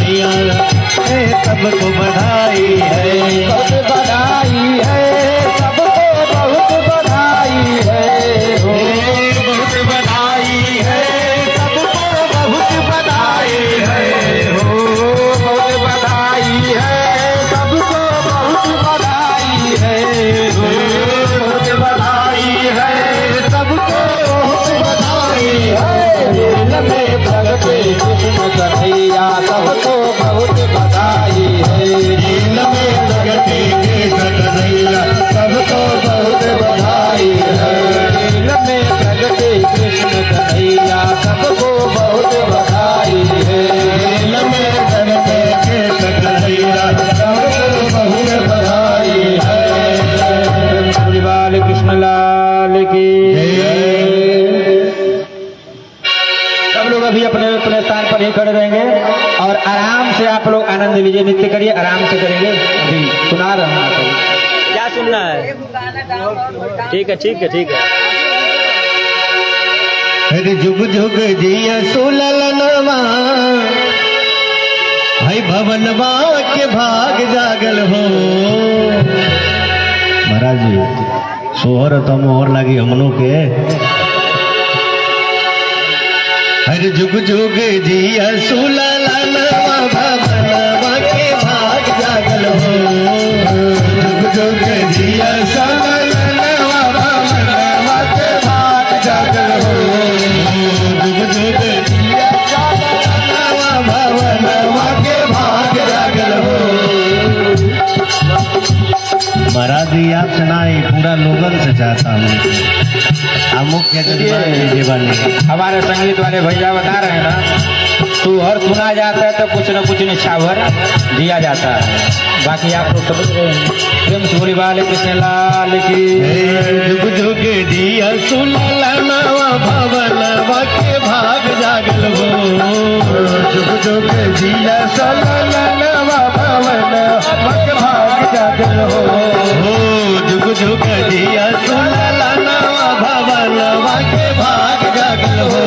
कन्हैया सबको बधाई है, बहुत बधाई है, सबको बहुत बधाई है, बहुत बधाई है, सबको बहुत बधाई है, बहुत बधाई है, सबको बहुत बधाई है, बहुत बधाई है, सबको बहुत बधाई है। दिल में प्रगटे कृष्ण कन्हैया सबको बहुत बधाई है, दिल में लगते कृष्ण कन्हैया सबको बहुत बधाई है। दिल में प्रगटे कृष्ण कन्हैया सबको बहुत बधाई है, दिल में लगते कृष्ण कन्हैया सबको बहुत बधाई है। श्री बाल कृष्ण लाल की सब लोग अभी अपने अपने स्थान पर ही खड़े रहेंगे और आराम से आप लोग आनंद लीजिए, नृत्य करिए, आराम से करेंगे। अभी सुना रहा हूँ आपको। क्या सुनना है? ठीक है ठीक है ठीक है। अरे जुग जुग जिया सुललनवा भाई भवनवा के भाग जागल हो। महाराज जी सोहर तो मोहर लगी हमनों के। अरे जुग जुग जिया सुललनवा भवनवा के भाग जागल हो। जुग जुग जिया सुललनवा भवनवा के भाग जागल हो। जुग जुग जिया सुललनवा भवनवा के भाग जागल हो। महाराज जी आपसे ना ही पूरा लोगन से चाहता हूँ मुख्य जीवन हमारे संगीत वाले भैया बता रहे हैं ना, सुहर सुना जाता है तो कुछ न कुछ निछावर दिया जाता है। बाकी आप लोग समझ रहे हैं। प्रेम से बोली बाल कृष्ण लाल की। जुग जुग दिया सुललनवा भवनवा के भाग जागल हो। जुग जुग दिया सुललनवा भवनवा के भाग जागल हो। जुग जुग दिया सुललनवा भवनवा के भाग जागल हो।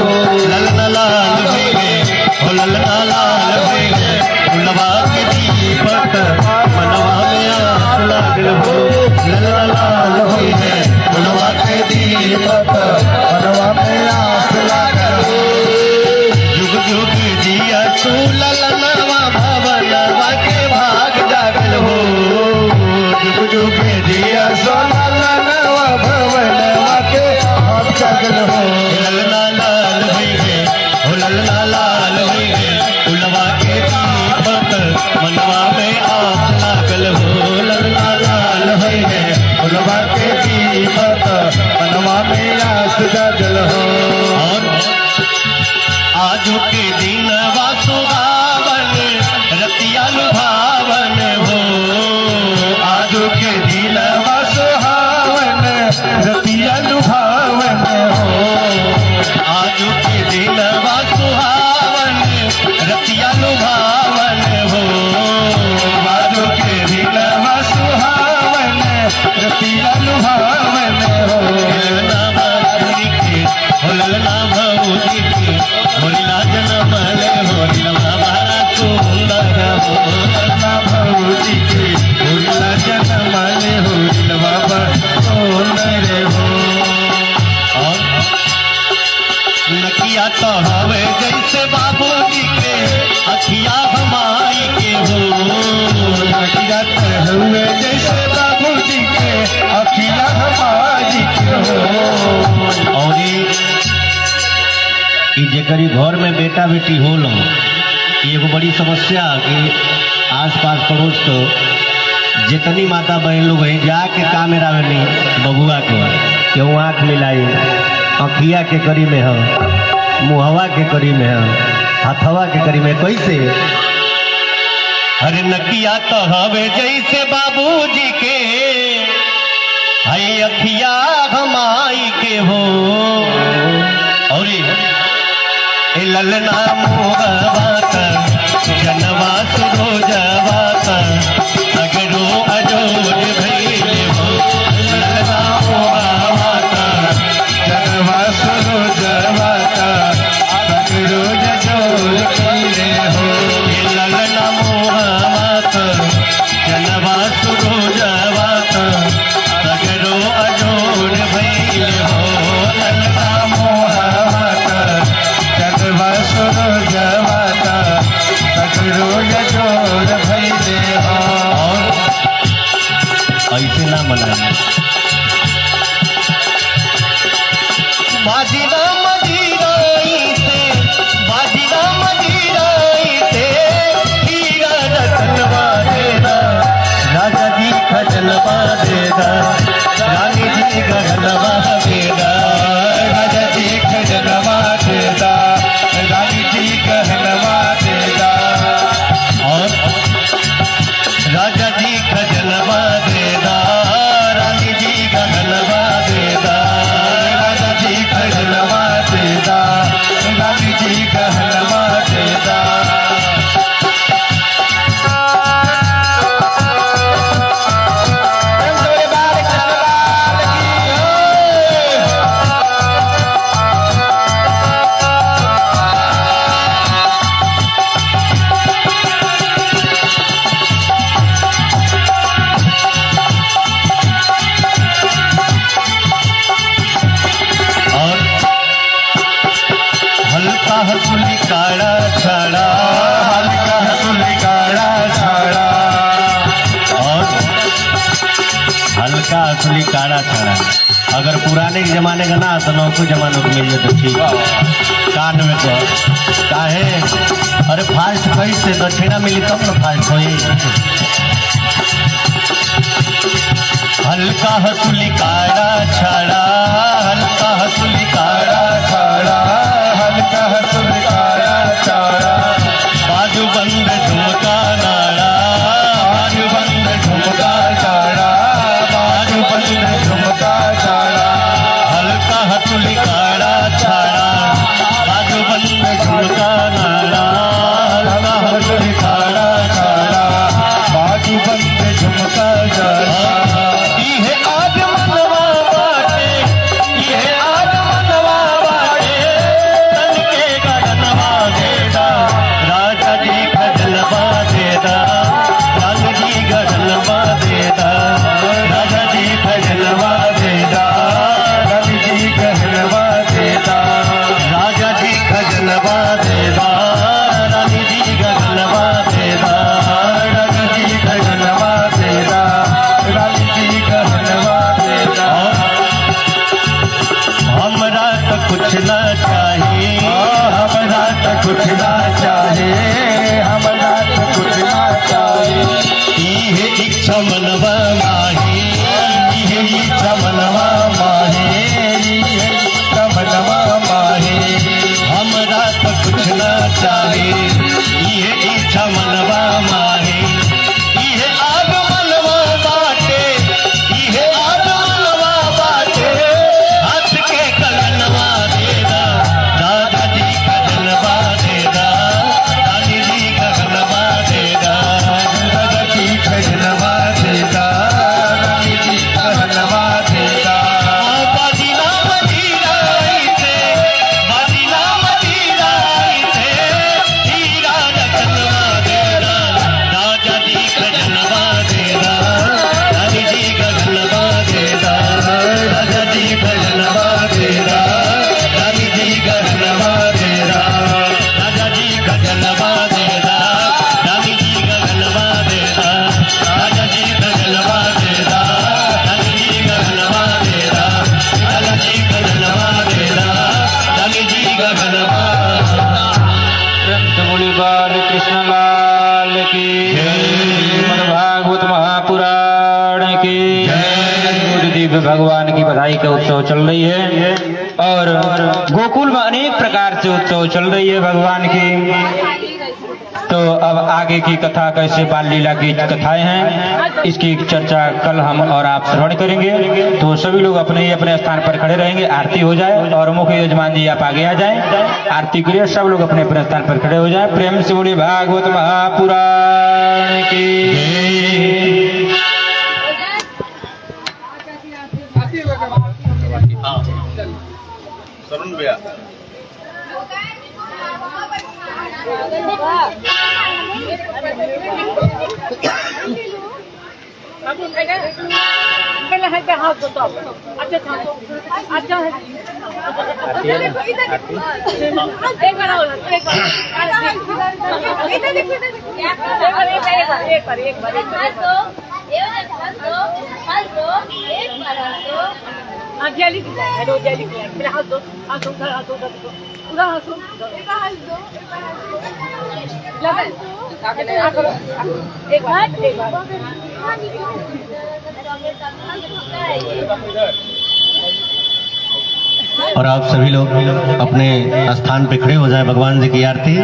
ललना लाल भैले हो, ललना लाल भैले फुलवा के दीपक मनवा में आस लागल हो। ललना लाल भैले फुलवा के दीपक मनवा में आस लागल हो। जुग जुग जिया सुललनवा भवनवा के भाग जागल हो। जुग जुग जिया सुललनवा भवनवा के भाग जागल हो। ललना लाल भैले हो, ललना लाल भैले फुलवा के दीपक मनवा में आस लागल हो। ललना लाल भैले फुलवा के दीपक मनवा में आस जागल हो। और आजू के दिन सुहावन रतिया लुभावन हो। आजू के दिन सुहावन रतिया लुभावन हो। आजू के दिन सुहावन रतिया लुभावन हो। आजू के दिन सुहावन रतिया लुभावन हो। ललना भौजी के हो, ललना भौजी के होलिला जन्म ले होलिला बड़ा सुंदर हो। ललना भौजी के होलिला जन्म ले होलिला बड़ा सुंदर हो। और नकिया तो हवे जैसे बाबूजी के अखिया हमाई के हो। नकिया तो हवे जैसे बाबूजी के अखिया हमारी के हो। और ये जेकरी घर में बेटा बेटी होल एगो बड़ी समस्या कि आस पास पड़ोस तो जितनी माता बहन लोग हैं जाके का मेरा नहीं बबुआ को क्यों आँख मिलाई अखिया के करी में हम मुहवा के करी में हम हथवा के करी में कैसे। अरे नकिया तो हवे जैसे बाबूजी के हई अखिया हमाई के हो। और ए ललना मोहवा का जनवा सुरोजवा का सगरो अजोर भैले हो। ललना मोहवा का जनवा सुरोजवा का सगरो अजोर भैले हो। ललना ऐसे ना मनाए। बाजीरा मजीराई से, बाजीरा मजीराई से, हीरा रतनवा देना, राजा जी खजनवा देना, रानी जी गहनवा देना, राजा जी खजनवा देना, रानी जी गहनवा देना, और राजा जी खजनवा देना, रानी जी गहनवा देना, राजा जी खजनवा देना, रानी जी गहनवा देना। हल्का हसुली काड़ा छाड़ा, हल्का हसुली काड़ा छाड़ा, और हल्का हसुली काड़ा छाड़ा। अगर पुराने के जमाने का ना तो नौको जमाने को मिल जाए तो ठीक है। कान में तो काहे, अरे फास्ट कैसे दक्षिणा मिली तब ना फास्ट होई। हल्का हसुली काड़ा छाड़ा, हल्का हसुली काड़ा छाड़ा, हल्का हसुली काड़ा छाड़ा, बाजू बंद झुमका नाड़ा, बाजू बंद झुमका नाड़ा, बाजू बंद झुमका नाड़ा, हल्का हसुली काड़ा छाड़ा, बाजू बंद झुमका नाड़ा, हल्का हसुली काड़ा छाड़ा, बाजू बंद झुमका नाड़ा। ये आज मनवा बाटे, ये आज मनवा बाटे, तन के गगनवा देदा, राजा जी खजनवा देदा, रानी जी गगनवा देदा, राजा जी खजनवा देदा, रानी जी गगनवा देदा, राजा जी खजनवा देदा, रानी जी गगनवा देदा, राजा जी खजनवा देदा, रानी जी गगनवा देदा। हमरा तो कुछ ना चाहिए, हमरा तो कुछ ना चाहिए, हमरा तो कुछ ना चाहिए। ये इच्छा मनवा माही, ये इच्छा मनवा माही, ये इच्छा मनवा माही। हमरा तो कुछ ना चाहिए, ये इच्छा मनवा माही। ये आग मनवा बाटे, ये आग मनवा बाटे, हाथ के कगनवा देदा, राजा जी खजनवा देदा, रानी जी गगनवा देदा, राजा जी खजनवा देदा, रानी जी गगनवा देदा। बाजीना मजीराई से, बाजीना मजीराई से, हीरा रतनवा देदा, राजा जी खजनवा देदा, रानी जी गगनवा देदा, राजा जी खजनवा देदा, रानी जी गगनवा देदा, राजा जी खजनवा देदा, रानी जी गगनवा देदा, राजा जी खजनवा देदा, रानी जी गगनवा देदा, राजा जी खजनवा देदा, रानी जी गगनवा। बोली बाल कृष्ण लाल की श्रीमद् भागवत महापुराण की गुरुदेव भगवान की बधाई का उत्सव चल रही है और गोकुल में अनेक प्रकार से उत्सव चल रही है भगवान की। तो अब आगे की कथा कैसे बाल लीला की कथाएं हैं इसकी चर्चा कल हम और आप श्रवण करेंगे। तो सभी लोग अपने ही अपने स्थान पर खड़े रहेंगे, आरती हो जाए और मुख्य यजमान जी आप आगे आ जाएं। आरती के लिए सब लोग अपने अपने स्थान पर खड़े हो जाएं। प्रेम से बोलिए भागवत महापुराण की। तरुण भैया पहले है हाथ दो अच्छा आरती है ना? आरती एक बार और एक बार इधर देखो इधर देखो एक बार हंस दो एक बार हंस दो हाँ जैली की जाए हेलो जैली की जाए हंस दो उधर हंस दो एक बार हंस दो एक बार और आप सभी लोग अपने स्थान पे खड़े हो जाए, भगवान जी की आरती।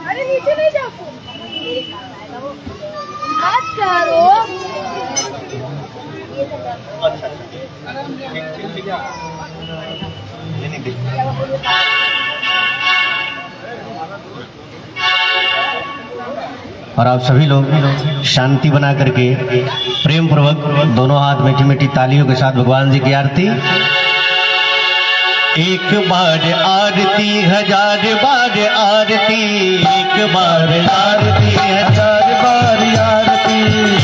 अरे नीचे नहीं जाओ हाथ करो और आप सभी लोग शांति बना करके प्रेम पूर्वक दोनों हाथ मीठी मीठी तालियों के साथ भगवान जी की आरती। एक बार आरती हजार बार आरती, एक बार आरती हजार बार आरती,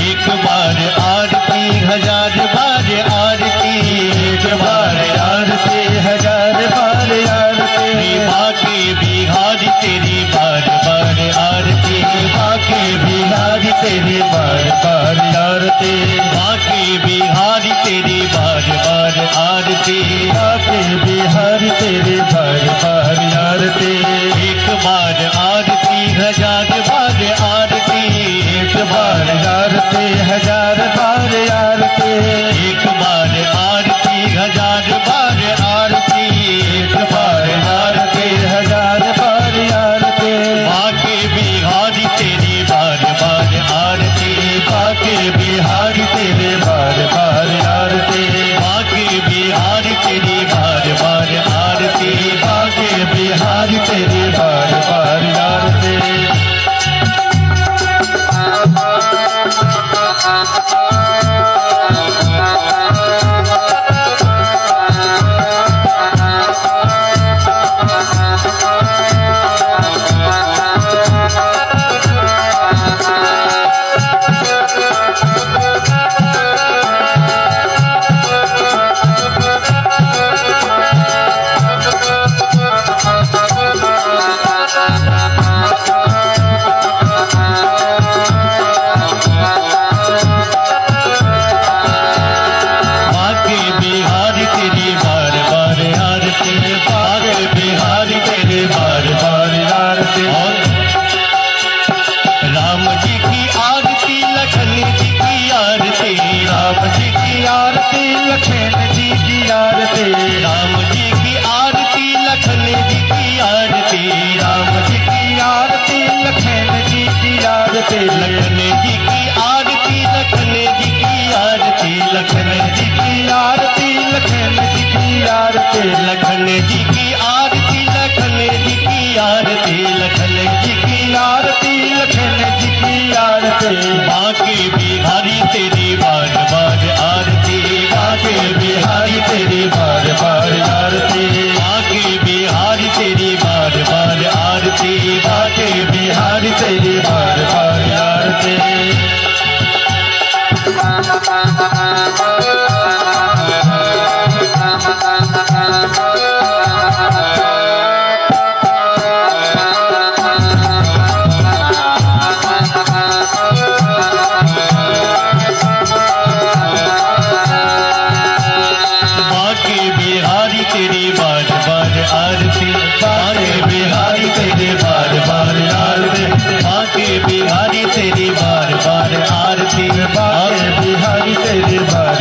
एक बार आरती हजार बार आरती, एक बार आरती हजार बार आरती। बाके बिहारी तेरी बार बार आरती, बाके बिहारी तेरी बार बार आरती, बाके बिहारी तेरी बार बार आरती, बाके बिहारी तेरी बार बार आरती। एक बार आरती हजार बार आरती, एक बार आरती हजार बार आरती, एक बार आरती हजार बार आरती, एक बार आरती हजार बार आरती। बाके बिहारी तेरी बार बार आरती, बाके बिहारी तेरे बार बार आरती, बाके बिहारी तेरी बार बार आरती, बाके बिहारी तेरी बार बार आरती। लखन जी की आरती, लखन जी की आरती, लखन जी की आरती, लखन जी की आरती। बाके बिहारी तेरी बार बार आरती, बाके बिहारी तेरी बार बार आरती, बाके बिहारी तेरी बार बार आरती, बाके बिहारी तेरी बार बार आरती। बिहारी तेरी बार बार आरती, बाके बिहारी तेरी बार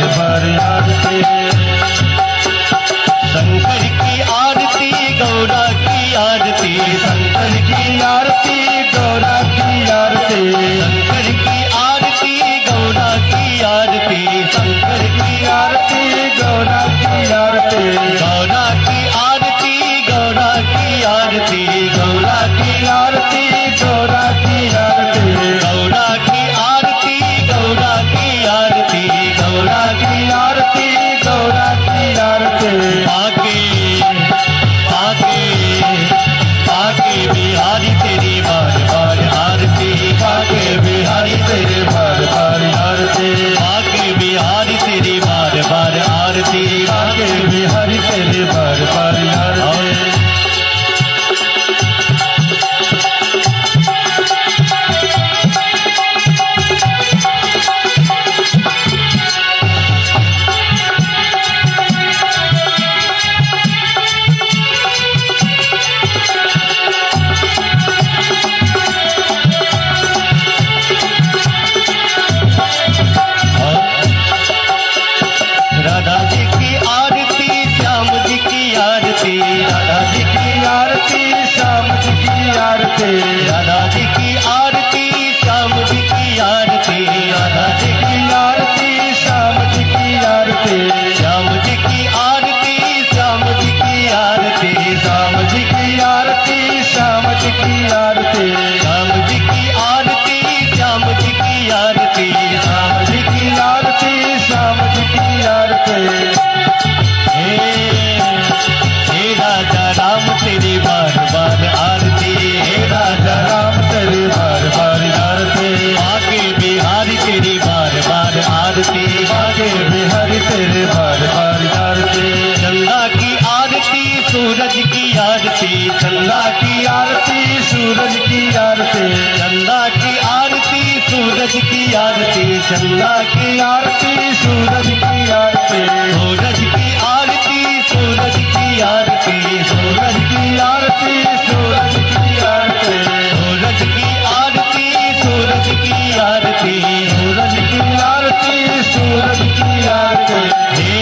आरती, बांके बिहारी तेरे बार बार आरती। चंदा की आरती, सूरज की आरती, चंदा की आरती, सूरज की आरती, चंदा की आरती, सूरज की आरती, चंदा की आरती, सूरज की आरती, सूरज की आरती, सूरज की आरती, सूरज की आरती, सूरज की आरती, सूरज की आरती, सूरज की आरती, सूरज की आरती, सूरज की आरती। हे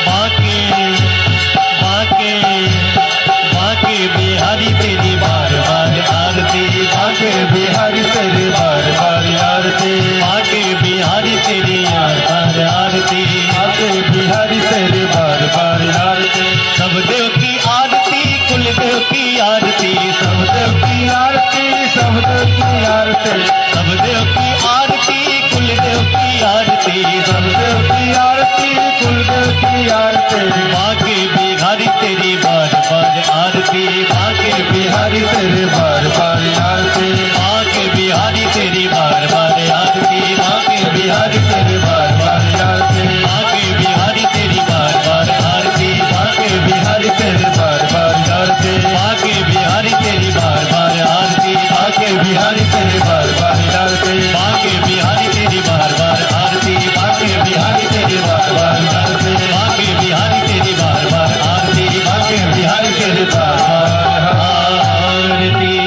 बाके बाके बाके बिहारी तेरी बार बार आरती, बांके बिहारी तेरे बार बार आरती, बाके बिहारी तेरी बार बार आरती, बांके बिहारी तेरे बार बार आरती। सब देव की आरती, कुल देव की आरती, सब देव की आरती, सब देव की आरती, सब देव की आरती, कुल देव की आरती, सब देव की आरती, कुलदेव की आरती। बाके बिहारी तेरी बार बार आरती, बाके बिहारी तेरे बार बार आरती, बाके बिहारी तेरी बार बार आरती, बाके बिहारी तेरे बार बार आरती, बाके बिहारी तेरी बार बार आरती, बाके बिहारी तेरे बार बार आरती, बाके बिहारी तेरी बार बार आरती, बांके बिहारी तेरे बार बार आरती, बाके बिहारी तेरी बार बार आरती, बांके बिहारी तेरे बार बार आरती, बाके बिहारी तेरी बार बार आरती, बांके बिहारी तेरे बार बार आरती।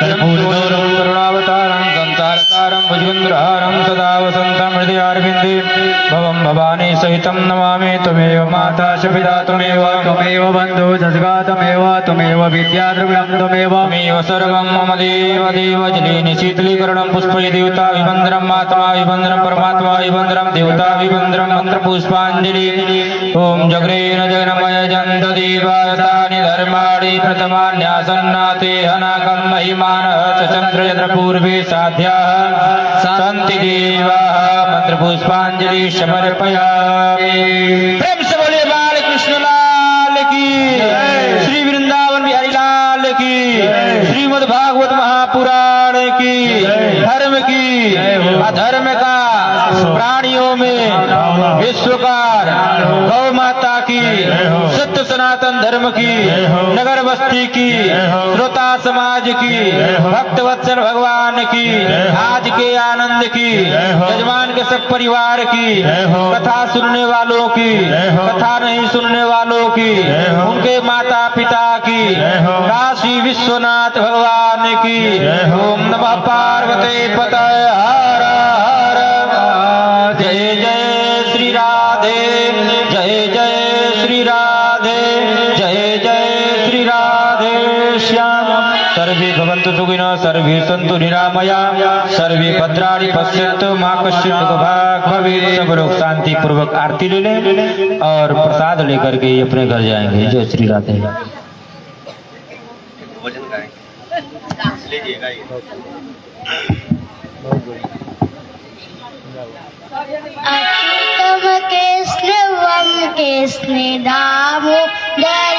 कर्पूर गौरव करुणावतारं संसारसारं भुजगेन्द्रहारं सदा वसन्तं हृदयारविन्दे भवं भवानी सहितं नमामि। त्वमेव माता च पिता त्वमेव, त्वमेव बन्धु जस्गा त्वमेव, त्वमेव विद्या द्रविणं त्वमेव सर्वं मम देव देव। जलेन शीतलीकरणं पुष्पै देवता विवन्दनं आत्मा विवन्दनं परमात्मा विवन्दनं देवता विवन्दनं मन्त्रपुष्पाञ्जलि। ॐ जग्रेण जगन्मय जन्त देवाय तानि धर्माणि प्रथमान्यासन्नाते अनाकं महिमानः चन्द्र यत्र पूर्वे साध्याः सन्ति देवाः। मंत्रपुष्पाञ्जलि समर्पयामि। प्रेम से बोले बाल कृष्ण लाल की, श्री वृंदावन बिहारी लाल की, श्रीमद् भागवत महापुराण की, धर्म की अधर्म का प्राणियों में विश्वकार गौ माता की, सत्य सनातन धर्म की, नगर बस्ती की, श्रोता समाज की, भक्त वत्सल भगवान की, आज के आनंद की, यजमान के सब परिवार की, कथा सुनने वालों की, कथा नहीं सुनने वालों की, उनके माता पिता की, काशी विश्वनाथ भगवान की। ओम नमः पार्वती पतये हर हर। जय जय श्री राधे, जय जय श्री राधे, जय जय श्री राधे श्याम। सर्वे भवन्तु सुखिनः, सर्वे सन्तु निरामया, सर्वे भद्राणि पश्यन्तु मा कश्चित् दुःखभाग् भवेत्। सब लोग शांति पूर्वक आरती ले लें और प्रसाद लेकर के अपने घर जाएंगे। जय श्री राधे। भोजन करेंगे, लीजिएगा ये। अच्युतम कृष्ण दामोदर